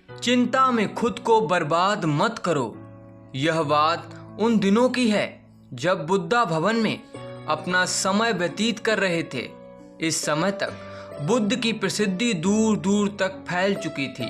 चिंता में खुद को बर्बाद मत करो। यह बात उन दिनों की है जब बुद्धा भवन में अपना समय व्यतीत कर रहे थे। इस समय तक बुद्ध की प्रसिद्धि दूर दूर तक फैल चुकी थी।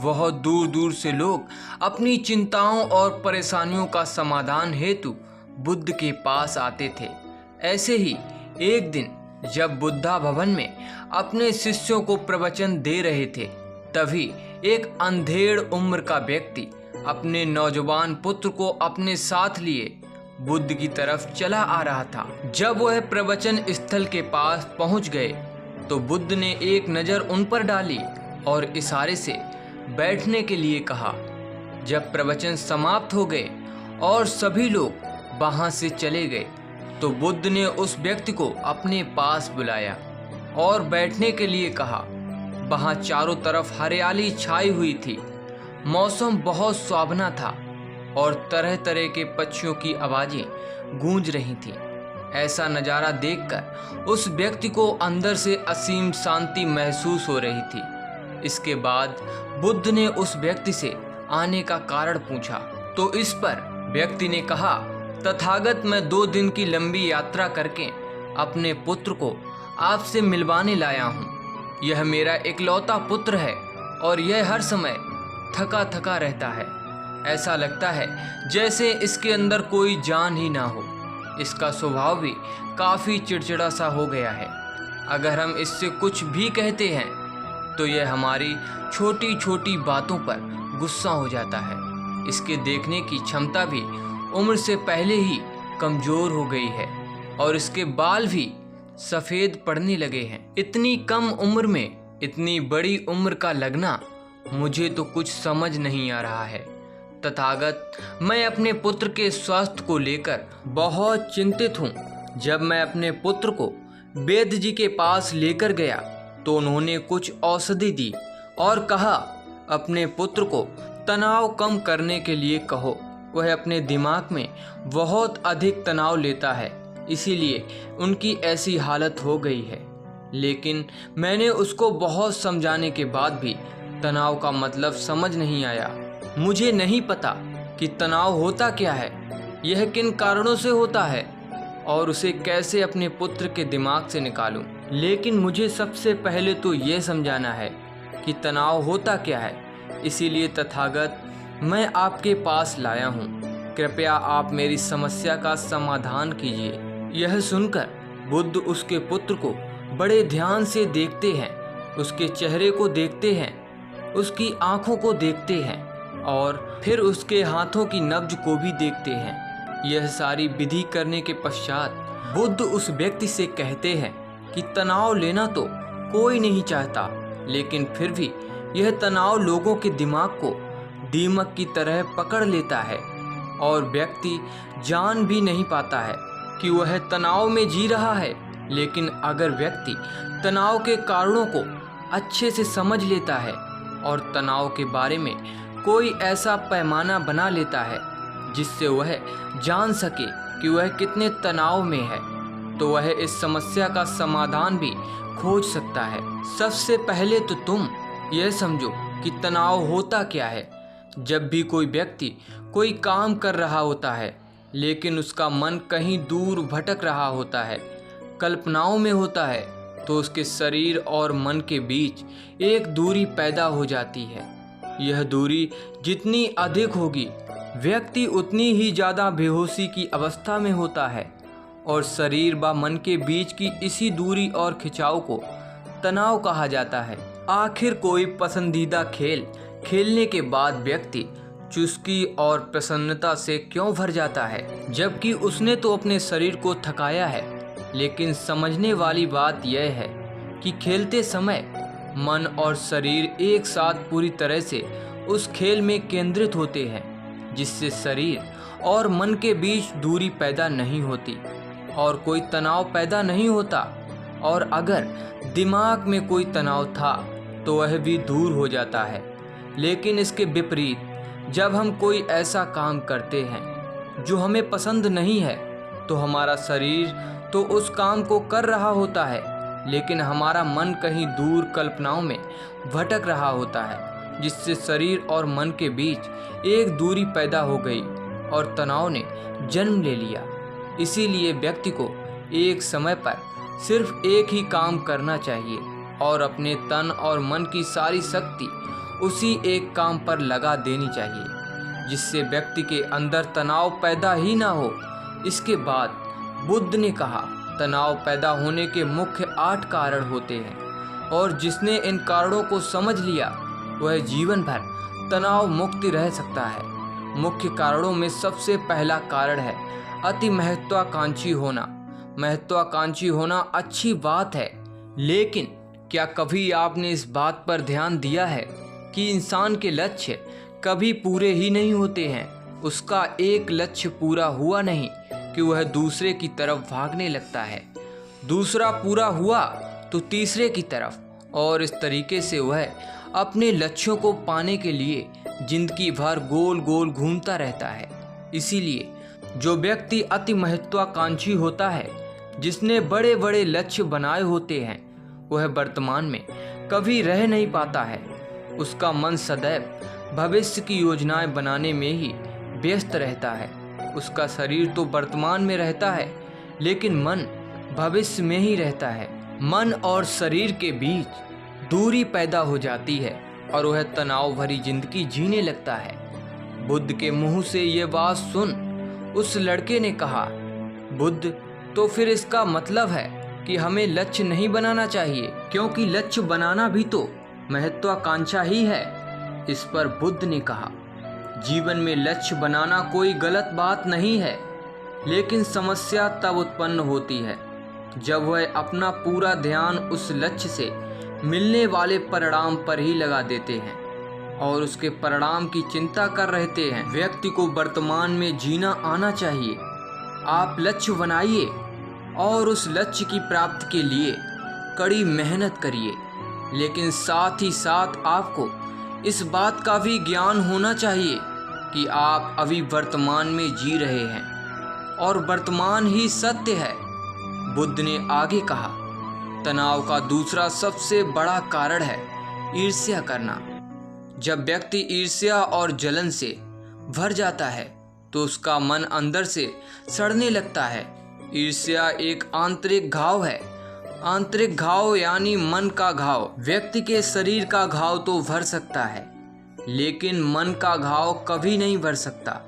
बहुत दूर दूर से लोग अपनी चिंताओं और परेशानियों का समाधान हेतु बुद्ध के पास आते थे। ऐसे ही एक दिन जब बुद्धा भवन में अपने शिष्यों को प्रवचन दे रहे थे, तभी एक अंधेड़ उम्र का व्यक्ति अपने नौजवान पुत्र को अपने साथ लिए बुद्ध की तरफ चला आ रहा था। जब वह प्रवचन स्थल के पास पहुंच गए तो बुद्ध ने एक नज़र उन पर डाली और इशारे से बैठने के लिए कहा। जब प्रवचन समाप्त हो गए और सभी लोग वहां से चले गए तो बुद्ध ने उस व्यक्ति को अपने पास बुलाया और बैठने के लिए कहा। वहां चारों तरफ हरियाली छाई हुई थी। मौसम बहुत सुहावना था और तरह तरह के पक्षियों की आवाज़ें गूंज रही थीं। ऐसा नज़ारा देखकर उस व्यक्ति को अंदर से असीम शांति महसूस हो रही थी। इसके बाद बुद्ध ने उस व्यक्ति से आने का कारण पूछा तो इस पर व्यक्ति ने कहा, तथागत मैं 2 दिन की लंबी यात्रा करके अपने पुत्र को आपसे मिलवाने लाया हूँ। यह मेरा इकलौता पुत्र है और यह हर समय थका थका रहता है। ऐसा लगता है जैसे इसके अंदर कोई जान ही ना हो। इसका स्वभाव भी काफ़ी चिड़चिड़ा सा हो गया है। अगर हम इससे कुछ भी कहते हैं तो यह हमारी छोटी छोटी बातों पर गुस्सा हो जाता है। इसके देखने की क्षमता भी उम्र से पहले ही कमज़ोर हो गई है और इसके बाल भी सफ़ेद पड़ने लगे हैं। इतनी कम उम्र में इतनी बड़ी उम्र का लगना मुझे तो कुछ समझ नहीं आ रहा है। तथागत मैं अपने पुत्र के स्वास्थ्य को लेकर बहुत चिंतित हूँ। जब मैं अपने पुत्र को वैद्य जी के पास लेकर गया तो उन्होंने कुछ औषधि दी और कहा, अपने पुत्र को तनाव कम करने के लिए कहो। वह अपने दिमाग में बहुत अधिक तनाव लेता है, इसीलिए उनकी ऐसी हालत हो गई है। लेकिन मैंने उसको बहुत समझाने के बाद भी तनाव का मतलब समझ नहीं आया। मुझे नहीं पता कि तनाव होता क्या है, यह किन कारणों से होता है और उसे कैसे अपने पुत्र के दिमाग से निकालूं। लेकिन मुझे सबसे पहले तो ये समझाना है कि तनाव होता क्या है। इसीलिए तथागत मैं आपके पास लाया हूँ। कृपया आप मेरी समस्या का समाधान कीजिए। यह सुनकर बुद्ध उसके पुत्र को बड़े ध्यान से देखते हैं, उसके चेहरे को देखते हैं, उसकी आँखों को देखते हैं और फिर उसके हाथों की नब्ज को भी देखते हैं। यह सारी विधि करने के पश्चात बुद्ध उस व्यक्ति से कहते हैं कि तनाव लेना तो कोई नहीं चाहता, लेकिन फिर भी यह तनाव लोगों के दिमाग को दीमक की तरह पकड़ लेता है और व्यक्ति जान भी नहीं पाता है कि वह तनाव में जी रहा है। लेकिन अगर व्यक्ति तनाव के कारणों को अच्छे से समझ लेता है और तनाव के बारे में कोई ऐसा पैमाना बना लेता है जिससे वह जान सके कि वह कितने तनाव में है, तो वह इस समस्या का समाधान भी खोज सकता है। सबसे पहले तो तुम यह समझो कि तनाव होता क्या है। जब भी कोई व्यक्ति कोई काम कर रहा होता है लेकिन उसका मन कहीं दूर भटक रहा होता है, कल्पनाओं में होता है, तो उसके शरीर और मन के बीच एक दूरी पैदा हो जाती है। यह दूरी जितनी अधिक होगी, व्यक्ति उतनी ही ज़्यादा बेहोशी की अवस्था में होता है और शरीर व मन के बीच की इसी दूरी और खिंचाव को तनाव कहा जाता है। आखिर कोई पसंदीदा खेल खेलने के बाद व्यक्ति चुस्की और प्रसन्नता से क्यों भर जाता है, जबकि उसने तो अपने शरीर को थकाया है। लेकिन समझने वाली बात यह है कि खेलते समय मन और शरीर एक साथ पूरी तरह से उस खेल में केंद्रित होते हैं, जिससे शरीर और मन के बीच दूरी पैदा नहीं होती और कोई तनाव पैदा नहीं होता। और अगर दिमाग में कोई तनाव था तो वह भी दूर हो जाता है। लेकिन इसके विपरीत जब हम कोई ऐसा काम करते हैं जो हमें पसंद नहीं है, तो हमारा शरीर तो उस काम को कर रहा होता है, लेकिन हमारा मन कहीं दूर कल्पनाओं में भटक रहा होता है। जिससे शरीर और मन के बीच एक दूरी पैदा हो गई और तनाव ने जन्म ले लिया। इसीलिए व्यक्ति को एक समय पर सिर्फ एक ही काम करना चाहिए और अपने तन और मन की सारी शक्ति उसी एक काम पर लगा देनी चाहिए, जिससे व्यक्ति के अंदर तनाव पैदा ही ना हो। इसके बाद बुद्ध ने कहा, तनाव पैदा होने के मुख्य 8 कारण होते हैं और जिसने इन कारणों को समझ लिया वह जीवन भर तनाव मुक्त रह सकता है। मुख्य कारणों में सबसे पहला कारण है अति महत्वाकांक्षी होना। महत्वाकांक्षी होना अच्छी बात है, लेकिन क्या कभी आपने इस बात पर ध्यान दिया है कि इंसान के लक्ष्य कभी पूरे ही नहीं होते हैं। उसका एक लक्ष्य पूरा हुआ नहीं कि वह दूसरे की तरफ भागने लगता है, दूसरा पूरा हुआ तो तीसरे की तरफ, और इस तरीके से वह अपने लक्ष्यों को पाने के लिए जिंदगी भर गोल गोल घूमता रहता है। इसीलिए जो व्यक्ति अति महत्वाकांक्षी होता है, जिसने बड़े बड़े लक्ष्य बनाए होते हैं, वह वर्तमान में कभी रह नहीं पाता है। उसका मन सदैव भविष्य की योजनाएं बनाने में ही व्यस्त रहता है। उसका शरीर तो वर्तमान में रहता है, लेकिन मन भविष्य में ही रहता है। मन और शरीर के बीच दूरी पैदा हो जाती है और वह तनाव भरी जिंदगी जीने लगता है। बुद्ध के मुंह से ये बात सुन उस लड़के ने कहा, बुद्ध, तो फिर इसका मतलब है कि हमें लक्ष्य नहीं बनाना चाहिए, क्योंकि लक्ष्य बनाना भी तो महत्वाकांक्षा ही है। इस पर बुद्ध ने कहा, जीवन में लक्ष्य बनाना कोई गलत बात नहीं है, लेकिन समस्या तब उत्पन्न होती है जब वह अपना पूरा ध्यान उस लक्ष्य से मिलने वाले परिणाम पर ही लगा देते हैं और उसके परिणाम की चिंता कर रहते हैं। व्यक्ति को वर्तमान में जीना आना चाहिए। आप लक्ष्य बनाइए और उस लक्ष्य की प्राप्ति के लिए कड़ी मेहनत करिए, लेकिन साथ ही साथ आपको इस बात का भी ज्ञान होना चाहिए कि आप अभी वर्तमान में जी रहे हैं और वर्तमान ही सत्य है। बुद्ध ने आगे कहा, तनाव का दूसरा सबसे बड़ा कारण है ईर्ष्या करना। जब व्यक्ति ईर्ष्या और जलन से भर जाता है तो उसका मन अंदर से सड़ने लगता है। ईर्ष्या एक आंतरिक घाव है। आंतरिक घाव यानी मन का घाव। व्यक्ति के शरीर का घाव तो भर सकता है, लेकिन मन का घाव कभी नहीं भर सकता।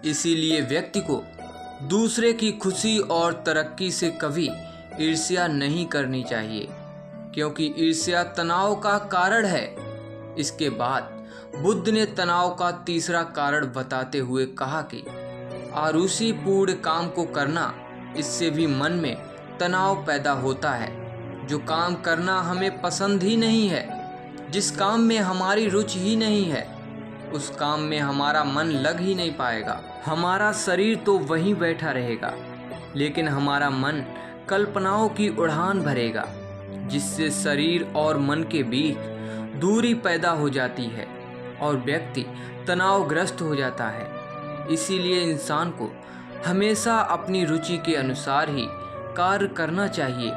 इसीलिए व्यक्ति को दूसरे की खुशी और तरक्की से कभी ईर्ष्या नहीं करनी चाहिए, क्योंकि ईर्ष्या तनाव का कारण है। इसके बाद बुद्ध ने तनाव का तीसरा कारण बताते हुए कहा कि आरुषि पूर्ण काम को करना, इससे भी मन में तनाव पैदा होता है। जो काम करना हमें पसंद ही नहीं है, जिस काम में हमारी रुचि ही नहीं है, उस काम में हमारा मन लग ही नहीं पाएगा। हमारा शरीर तो वहीं बैठा रहेगा, लेकिन हमारा मन कल्पनाओं की उड़ान भरेगा, जिससे शरीर और मन के बीच दूरी पैदा हो जाती है और व्यक्ति तनावग्रस्त हो जाता है। इसीलिए इंसान को हमेशा अपनी रुचि के अनुसार ही कार्य करना चाहिए।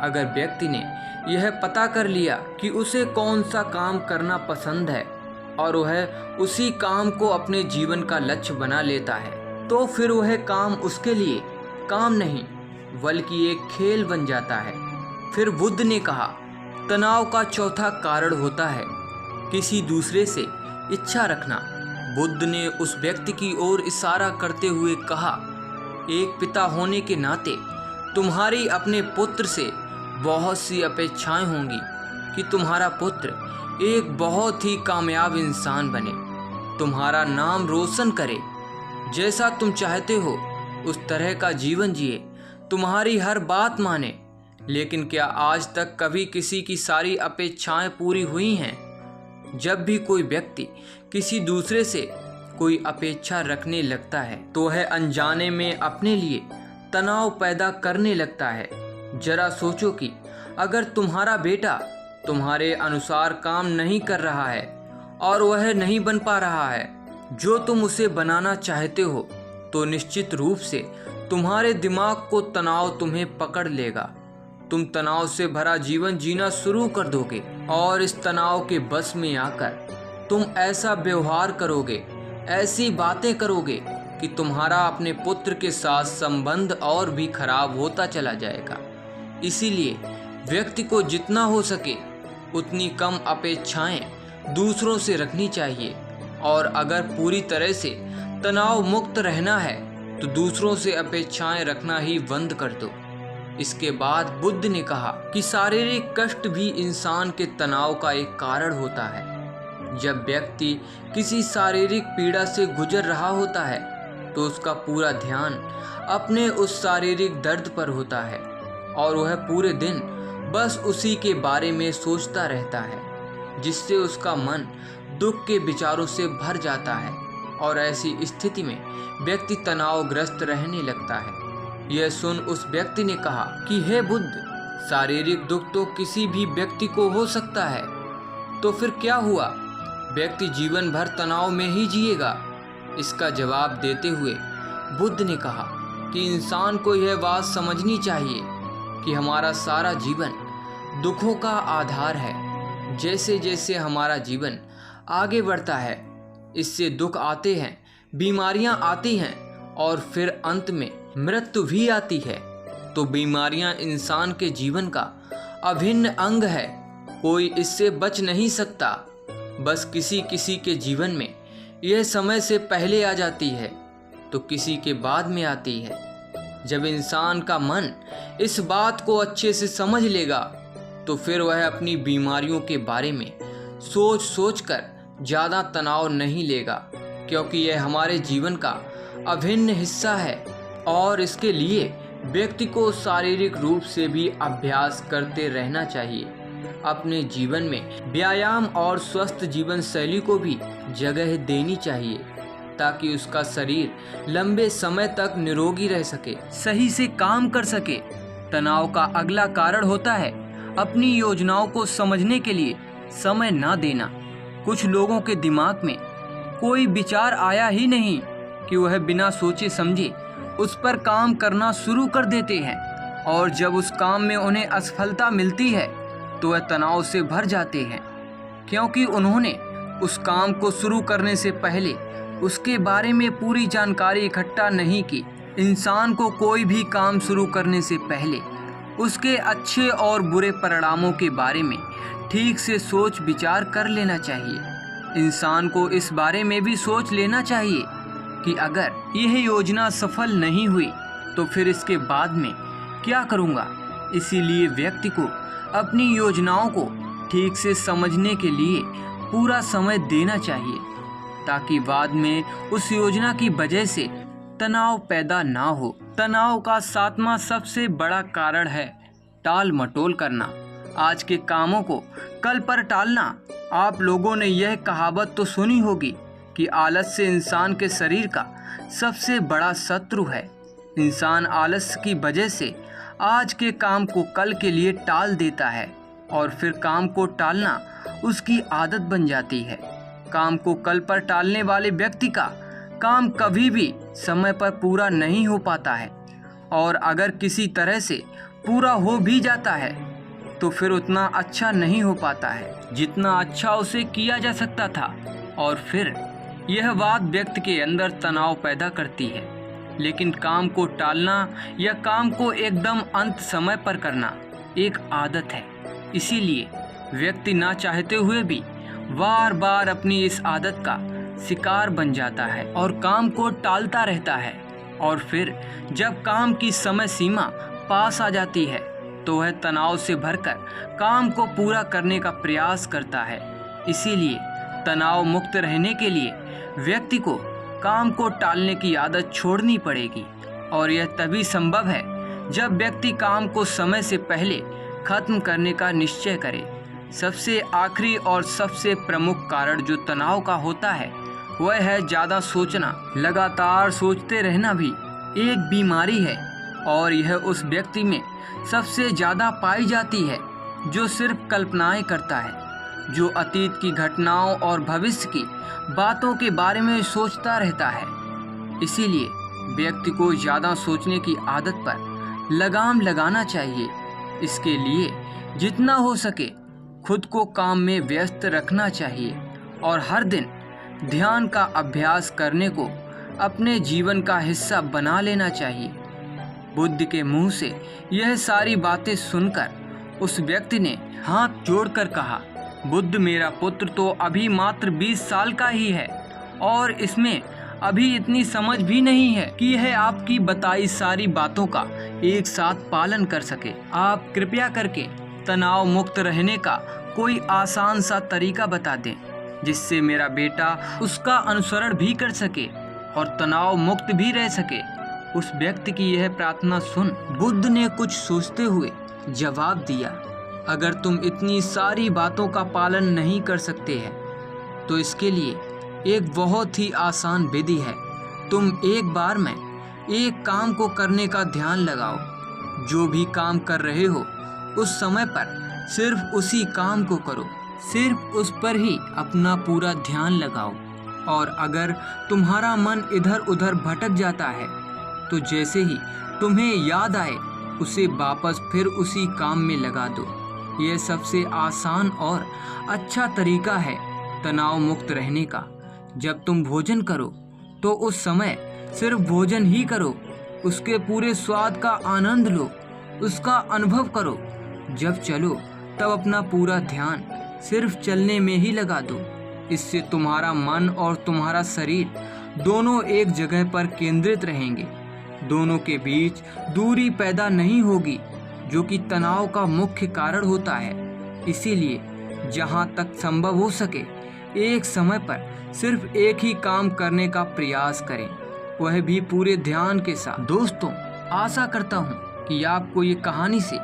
अगर व्यक्ति ने यह पता कर लिया कि उसे कौन सा काम करना पसंद है और वह उसी काम को अपने जीवन का लक्ष्य बना लेता है, तो फिर वह काम उसके लिए काम नहीं बल्कि एक खेल बन जाता है। फिर बुद्ध ने कहा, तनाव का चौथा कारण होता है किसी दूसरे से इच्छा रखना। बुद्ध ने उस व्यक्ति की ओर इशारा करते हुए कहा, एक पिता होने के नाते तुम्हारी अपने पुत्र से बहुत सी अपेक्षाएं होंगी कि तुम्हारा पुत्र एक बहुत ही कामयाब इंसान बने, तुम्हारा नाम रोशन करे, जैसा तुम चाहते हो उस तरह का जीवन जिए, तुम्हारी हर बात माने। लेकिन क्या आज तक कभी किसी की सारी अपेक्षाएं पूरी हुई हैं? जब भी कोई व्यक्ति किसी दूसरे से कोई अपेक्षा रखने लगता है तो वह अनजाने में अपने लिए तनाव पैदा करने लगता है। जरा सोचो कि अगर तुम्हारा बेटा तुम्हारे अनुसार काम नहीं कर रहा है और वह नहीं बन पा रहा है जो तुम उसे बनाना चाहते हो, तो निश्चित रूप से तुम्हारे दिमाग को तनाव तुम्हें पकड़ लेगा। तुम तनाव से भरा जीवन जीना शुरू कर दोगे और इस तनाव के बस में आकर तुम ऐसा व्यवहार करोगे, ऐसी बातें करोगे कि तुम्हारा अपने पुत्र के साथ संबंध और भी खराब होता चला जाएगा। इसीलिए व्यक्ति को जितना हो सके उतनी कम अपेक्षाएं दूसरों से रखनी चाहिए, और अगर पूरी तरह से तनाव मुक्त रहना है तो दूसरों से अपेक्षाएं रखना ही बंद कर दो। इसके बाद बुद्ध ने कहा कि शारीरिक कष्ट भी इंसान के तनाव का एक कारण होता है। जब व्यक्ति किसी शारीरिक पीड़ा से गुजर रहा होता है तो उसका पूरा ध्यान अपने उस शारीरिक दर्द पर होता है और वह पूरे दिन बस उसी के बारे में सोचता रहता है, जिससे उसका मन दुख के विचारों से भर जाता है और ऐसी स्थिति में व्यक्ति तनावग्रस्त रहने लगता है। यह सुन उस व्यक्ति ने कहा कि हे बुद्ध, शारीरिक दुख तो किसी भी व्यक्ति को हो सकता है, तो फिर क्या हुआ, व्यक्ति जीवन भर तनाव में ही जिएगा? इसका जवाब देते हुए बुद्ध ने कहा कि इंसान को यह बात समझनी चाहिए कि हमारा सारा जीवन दुखों का आधार है। जैसे जैसे हमारा जीवन आगे बढ़ता है, इससे दुख आते हैं, बीमारियां आती हैं और फिर अंत में मृत्यु भी आती है। तो बीमारियां इंसान के जीवन का अभिन्न अंग है, कोई इससे बच नहीं सकता। बस किसी किसी के जीवन में यह समय से पहले आ जाती है तो किसी के बाद में आती है। जब इंसान का मन इस बात को अच्छे से समझ लेगा तो फिर वह अपनी बीमारियों के बारे में सोच सोच कर ज़्यादा तनाव नहीं लेगा, क्योंकि यह हमारे जीवन का अभिन्न हिस्सा है और इसके लिए व्यक्ति को शारीरिक रूप से भी अभ्यास करते रहना चाहिए। अपने जीवन में व्यायाम और स्वस्थ जीवन शैली को भी जगह देनी चाहिए ताकि उसका शरीर लंबे समय तक निरोगी रह सके, सही से काम कर सके। तनाव का अगला कारण होता है अपनी योजनाओं को समझने के लिए समय ना देना। कुछ लोगों के दिमाग में कोई विचार आया ही नहीं कि वह बिना सोचे समझे उस पर काम करना शुरू कर देते हैं, और जब उस काम में उन्हें असफलता मिलती है तो वह तनाव से भर जाते हैं, क्योंकि उन्होंने उस काम को शुरू करने से पहले उसके बारे में पूरी जानकारी इकट्ठा नहीं की। इंसान को कोई भी काम शुरू करने से पहले उसके अच्छे और बुरे परिणामों के बारे में ठीक से सोच विचार कर लेना चाहिए। इंसान को इस बारे में भी सोच लेना चाहिए कि अगर यह योजना सफल नहीं हुई तो फिर इसके बाद में क्या करूँगा। इसीलिए व्यक्ति को अपनी योजनाओं को ठीक से समझने के लिए पूरा समय देना चाहिए ताकि बाद में उस योजना की वजह से तनाव पैदा ना हो। तनाव का 7वां सबसे बड़ा कारण है टाल मटोल करना, आज के कामों को कल पर टालना। आप लोगों ने यह कहावत तो सुनी होगी कि आलस से इंसान के शरीर का सबसे बड़ा शत्रु है। इंसान आलस की वजह से आज के काम को कल के लिए टाल देता है और फिर काम को टालना उसकी आदत बन जाती है। काम को कल पर टालने वाले व्यक्ति का काम कभी भी समय पर पूरा नहीं हो पाता है, और अगर किसी तरह से पूरा हो भी जाता है तो फिर उतना अच्छा नहीं हो पाता है जितना अच्छा उसे किया जा सकता था, और फिर यह बात व्यक्ति के अंदर तनाव पैदा करती है। लेकिन काम को टालना या काम को एकदम अंत समय पर करना एक आदत है, इसीलिए व्यक्ति ना चाहते हुए भी बार बार अपनी इस आदत का शिकार बन जाता है और काम को टालता रहता है, और फिर जब काम की समय सीमा पास आ जाती है तो वह तनाव से भरकर काम को पूरा करने का प्रयास करता है। इसीलिए तनाव मुक्त रहने के लिए व्यक्ति को काम को टालने की आदत छोड़नी पड़ेगी, और यह तभी संभव है जब व्यक्ति काम को समय से पहले खत्म करने का निश्चय करे। सबसे आखिरी और सबसे प्रमुख कारण जो तनाव का होता है वह है ज़्यादा सोचना। लगातार सोचते रहना भी एक बीमारी है, और यह उस व्यक्ति में सबसे ज़्यादा पाई जाती है जो सिर्फ कल्पनाएं करता है, जो अतीत की घटनाओं और भविष्य की बातों के बारे में सोचता रहता है। इसीलिए व्यक्ति को ज़्यादा सोचने की आदत पर लगाम लगाना चाहिए। इसके लिए जितना हो सके खुद को काम में व्यस्त रखना चाहिए और हर दिन ध्यान का अभ्यास करने को अपने जीवन का हिस्सा बना लेना चाहिए। बुद्ध के मुंह से यह सारी बातें सुनकर उस व्यक्ति ने हाथ जोड़कर कहा, बुद्ध मेरा पुत्र तो अभी मात्र 20 साल का ही है और इसमें अभी इतनी समझ भी नहीं है कि यह आपकी बताई सारी बातों का एक साथ पालन कर सके। आप कृपया करके तनाव मुक्त रहने का कोई आसान सा तरीका बता दें जिससे मेरा बेटा उसका अनुसरण भी कर सके और तनाव मुक्त भी रह सके। उस व्यक्ति की यह प्रार्थना सुन बुद्ध ने कुछ सोचते हुए जवाब दिया, अगर तुम इतनी सारी बातों का पालन नहीं कर सकते हैं तो इसके लिए एक बहुत ही आसान विधि है। तुम एक बार में एक काम को करने का ध्यान लगाओ। जो भी काम कर रहे हो उस समय पर सिर्फ उसी काम को करो, सिर्फ उस पर ही अपना पूरा ध्यान लगाओ। और अगर तुम्हारा मन इधर उधर भटक जाता है तो जैसे ही तुम्हें याद आए उसे वापस फिर उसी काम में लगा दो। यह सबसे आसान और अच्छा तरीका है तनाव मुक्त रहने का। जब तुम भोजन करो तो उस समय सिर्फ भोजन ही करो, उसके पूरे स्वाद का आनंद लो, उसका अनुभव करो। जब चलो तब अपना पूरा ध्यान सिर्फ चलने में ही लगा दो। इससे तुम्हारा मन और तुम्हारा शरीर दोनों एक जगह पर केंद्रित रहेंगे। दोनों के बीच दूरी पैदा नहीं होगी जो कि तनाव का मुख्य कारण होता है। इसीलिए जहाँ तक संभव हो सके एक समय पर सिर्फ एक ही काम करने का प्रयास करें, वह भी पूरे ध्यान के साथ। दोस्तों, आशा करता हूँ कि आपको ये कहानी से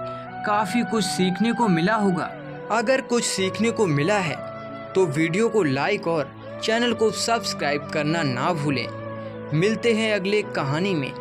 काफ़ी कुछ सीखने को मिला होगा। अगर कुछ सीखने को मिला है तो वीडियो को लाइक और चैनल को सब्सक्राइब करना ना भूलें। मिलते हैं अगले कहानी में।